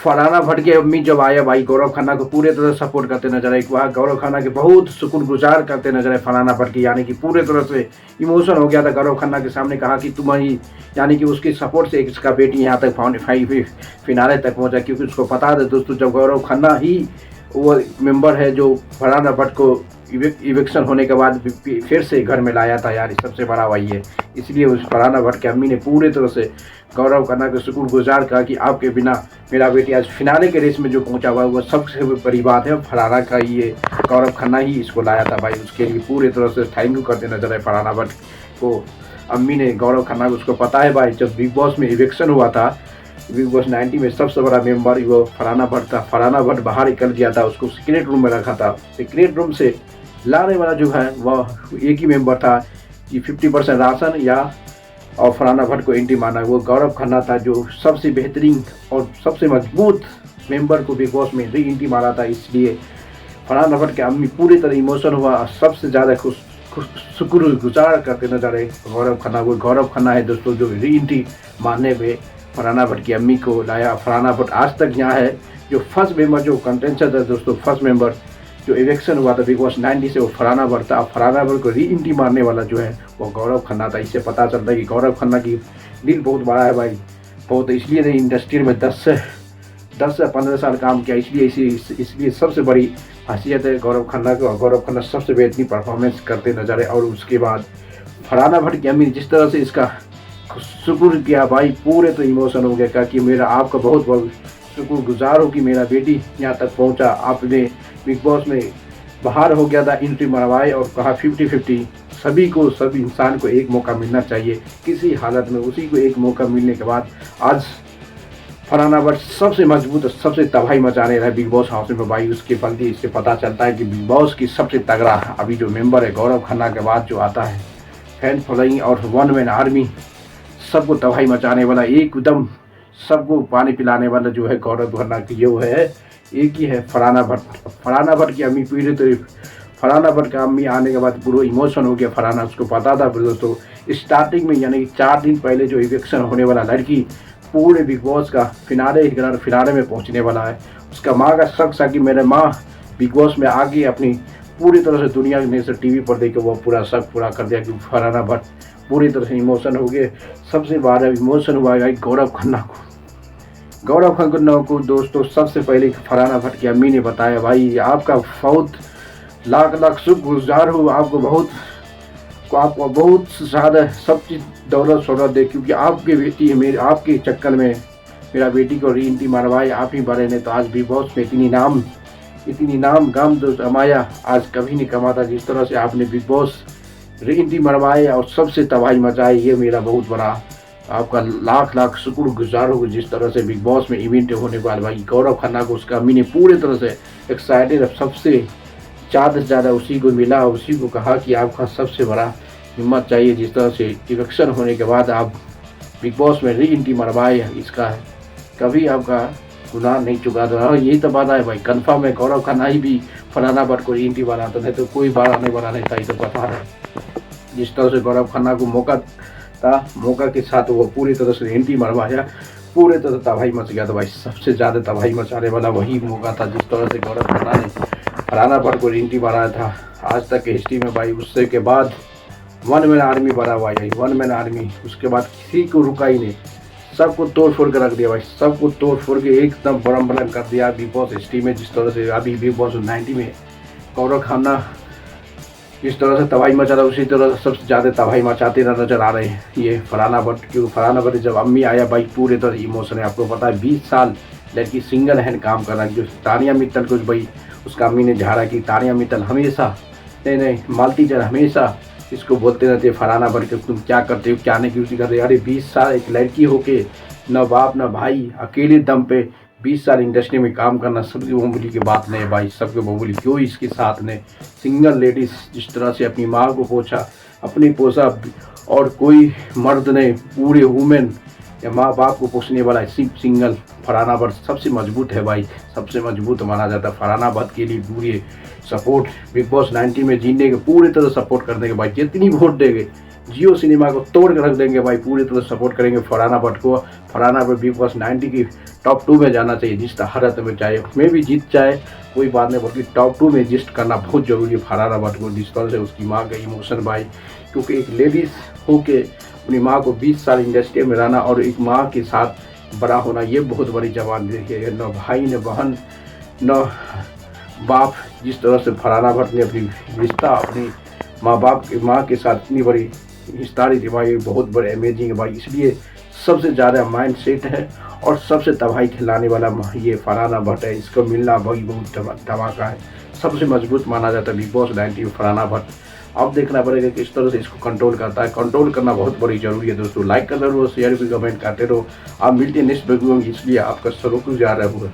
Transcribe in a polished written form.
फरहाना भट्ट की अम्मी जब आया भाई गौरव खन्ना को पूरे तरह सपोर्ट करते नजर आए। वहाँ गौरव खन्ना के बहुत शुक्रगुजार करते नजर आए फरहाना भट्ट की, यानी कि पूरे तरह से इमोशन हो गया था गौरव खन्ना के सामने। कहा कि तुम्हारी यानी कि उसकी सपोर्ट से इसका बेटी यहाँ तक फिनाले तक पहुँचा, क्योंकि उसको पता था दोस्तों जब गौरव खन्ना ही वो मेंबर है जो फरहाना भट्ट को इविक्शन होने के बाद फिर से घर में लाया था, यार सबसे बड़ा वही है। इसलिए उस फरहाना भट्ट की अम्मी ने पूरे तरह से गौरव खन्ना के शुक्रगुजार कहा कि आपके बिना मेरा बेटी आज फिनाले के रेस में जो पहुंचा हुआ है वो सबसे बड़ी बात है। फरहाना का ये गौरव खन्ना ही इसको लाया था भाई, उसके लिए पूरे तरह से थैंक यू करते नजर आए फरहाना भट्ट को अम्मी ने। गौरव खन्ना को उसको पता है भाई जब बिग बॉस में इविक्शन हुआ था, बिग बॉस 90 में सबसे बड़ा मेंबर वो फरहाना भट्ट था। फरहाना भट्ट बाहर निकल गया था, उसको सीक्रेट रूम में रखा था। सीक्रेट रूम से लाने वाला जो है वह एक ही मेंबर था कि 50% राशन या और फरहाना भट्ट को एंट्री माना, वो गौरव खन्ना था जो सबसे बेहतरीन और सबसे मजबूत मेंबर को बिग बॉस में री एंट्री मारा था। इसलिए फरहाना भट्ट के अम्मी पूरी तरह इमोशन हुआ, सबसे ज़्यादा शुक्रगुजार करते नजर आए गौरव खन्ना। वो गौरव खन्ना है दोस्तों जो री एंट्री मारने में फरहाना भट्ट की अम्मी को लाया। फरहाना भट्ट आज तक यहाँ है जो फर्स्ट मेंबर जो कंटेंशन था दोस्तों, फर्स्ट मेंबर जो इलेक्शन हुआ था बिग बॉस 90 से वो फरहाना भट्ट था। फरहाना भट्ट को री एंट्री मारने वाला जो है वो गौरव खन्ना था। इससे पता चलता है कि गौरव खन्ना की दिल बहुत बड़ा है भाई, बहुत। इसलिए नहीं इंडस्ट्री में 10 से 15 साल काम किया, इसलिए सबसे बड़ी हैसियत है गौरव खन्ना को। और गौरव खन्ना सबसे बेहतरीन परफॉर्मेंस करते नजर आए। और उसके बाद फरहाना भट्ट की अम्मी ने जिस तरह से इसका शुक्र किया भाई, पूरे तो इमोशन हो गया। कहा कि मेरा आपका बहुत बहुत शुक्रगुजार हो कि मेरा बेटी यहाँ तक पहुँचा। आपने बिग बॉस में बाहर हो गया था, एंट्री मरवाए और कहा 50-50 सभी इंसान को एक मौका मिलना चाहिए किसी हालत में। उसी को एक मौका मिलने के बाद आज फरहाना भट्ट सबसे मजबूत और सबसे तबाही मचाने रहा बिग बॉस हाउस में भाई। उसके बल्कि इससे पता चलता है कि बिग बॉस की सबसे तगड़ा अभी जो मेंबर है गौरव खन्ना के बाद जो आता है फैन फॉलोइंग और वन मैन आर्मी, सबको तबाही मचाने वाला, एकदम सबको पानी पिलाने वाला जो है गौरव खन्ना की जो है एक ही है फरहाना भट्ट। फरहाना भट्ट की अम्मी पीड़े तो फरहाना भट्ट का अम्मी आने के बाद पूरा इमोशन हो गया। फरहाना उसको पता था दोस्तों स्टार्टिंग में, यानी कि 4 दिन पहले जो इलेक्शन होने वाला लड़की पूरे बिग बॉस का फिनाले में पहुंचने वाला है। उसका माँ का शक था कि मेरे माँ बिग बॉस में आगे अपनी पूरी तरह से दुनिया में से टीवी पर देखे वो पूरा शक पूरा कर दिया कि फरहाना भट्ट पूरी तरह से इमोशन हो गए। सबसे बड़ा इमोशन हुआ है गौरव खन्ना को। गौरव खन्ना को दोस्तों सबसे पहले फरहाना भट्ट की अम्मी ने बताया भाई आपका बहुत लाख शुक्रगुजार हूँ, आपको बहुत ज़्यादा सब चीज़ दौलत शौलत दे, क्योंकि आपकी बेटी है मेरे, आपके चक्कर में मेरा बेटी को री एंट्री मरवाई आप ही बड़े ने। तो आज बिग बॉस में इतनी नाम गाम जो कमाया आज कभी नहीं कमाता जिस तरह से आपने बिग बॉस री एंट्री मरवाए और सबसे तबाही मचाई। ये मेरा बहुत बड़ा आपका लाख शुक्रगुजार हो जिस तरह से बिग बॉस में इवेंट होने वाला भाई। गौरव खन्ना को उसका अम्मी ने पूरे तरह से एक्साइटेड, सबसे ज़्यादा से ज़्यादा उसी को मिला, उसी को कहा कि आपका सबसे बड़ा हिम्मत चाहिए जिस तरह से इलेक्शन होने के बाद आप बिग बॉस में री एंट्री मरवाए, इसका कभी आपका गुनाह नहीं चुका था। यही तो बात है भाई, कन्फर्म है गौरव खन्ना ही भी फरहाना भट्ट को री एंट्री बनाता, नहीं तो कोई बनाने वाला नहीं था। ये तो पता है जिस तरह से गौरव खन्ना को मौका के साथ वो पूरी तरह से एंट्री मरवाया, पूरे तरह तबाही मच गया था भाई। सबसे ज़्यादा तबाही मचाने वाला वही मौका था जिस तरह से गौरव खन्ना ने फरहाना भट्ट को एंट्री मराया था आज तक की हिस्ट्री में भाई। उससे के बाद वन मैन आर्मी बना हुआ है, वन मैन आर्मी उसके बाद किसी को रुका ही नहीं, सबको तोड़ फोड़ कर रख दिया भाई, सबको तोड़ फोड़ के एकदम बरम बरम कर दिया बिग बॉस हिस्ट्री में। जिस तरह से अभी बिग बॉस 90 में गौरव खन्ना जिस तरह से तबाही मचा रहा है उसी तरह सबसे ज़्यादा तबाही मचाते नजर आ रहे हैं ये फरहाना भट्ट। क्योंकि फरहाना भट्ट जब अम्मी आया भाई पूरे तरह इमोशन है। आपको पता है 20 साल लड़की सिंगल हैंड काम कर रहा है। जो तानिया मित्तल को भाई उसका अम्मी ने झाड़ा कि तानिया मित्तल हमेशा नहीं मालती जर हमेशा इसको बोलते रहते फरहाना भट्ट के तुम क्या करते हो क्या नहीं क्यों करते। अरे 20 साल एक लड़की होके न बाप न भाई अकेले दम पे 20 साल इंडस्ट्री में काम करना सबकी मामूली की बात नहीं है भाई, सबके मामूली क्यों इसके साथ ने सिंगल लेडीज़ जिस तरह से अपनी माँ को पोछा अपनी पोसा और कोई मर्द ने पूरे वुमेन या माँ बाप को पोसने वाला सिर्फ सिंगल फरहाना भट्ट सबसे मजबूत है भाई, सबसे मजबूत माना जाता है। फरहाना भट्ट के लिए पूरे सपोर्ट बिग बॉस 90 में जीतने के पूरी तरह सपोर्ट करने के भाई जितनी वोट देंगे जियो सिनेमा को तोड़ के रख देंगे भाई, पूरी तरह सपोर्ट करेंगे फरहाना भट्ट को। फरहाना भट्ट बिग बॉस 90 की टॉप 2 में जाना चाहिए, जिस हालत में चाहे उसमें भी जीत जाए कोई बात नहीं, बल्कि टॉप 2 में एग्जिस्ट करना बहुत जरूरी है फरहाना भट्ट को। जिस तरह से उसकी माँ का इमोशन भाई, क्योंकि एक लेडीज होके अपनी माँ को 20 साल इंडस्ट्री में रहना और एक माँ के साथ बड़ा होना, ये बहुत बड़ी जवान देखिए, न भाई न बहन न बाप। जिस तरह से फरहाना भट्ट ने अपनी रिश्ता अपनी माँ के साथ इतनी बड़ी हिस्सारी थी भाई, बहुत बड़े अमेजिंग है भाई। इसलिए सबसे ज़्यादा माइंड सेट है और सबसे तबाही खिलाने वाला ये फरहाना भट्ट है। इसको मिलना भाई बहुत धमाका है, सबसे मजबूत माना जाता है बिग बॉस 90 में फरहाना भट्ट। अब देखना पड़ेगा किस तरह से इसको कंट्रोल करता है। कंट्रोल करना बहुत बड़ी जरूरी है दोस्तों। लाइक करते रहो, शेयर भी कमेंट करते रहो। आप मिलते हैं नेक्स्ट वीडियो में, इसलिए आपका शुरू जा रहा है।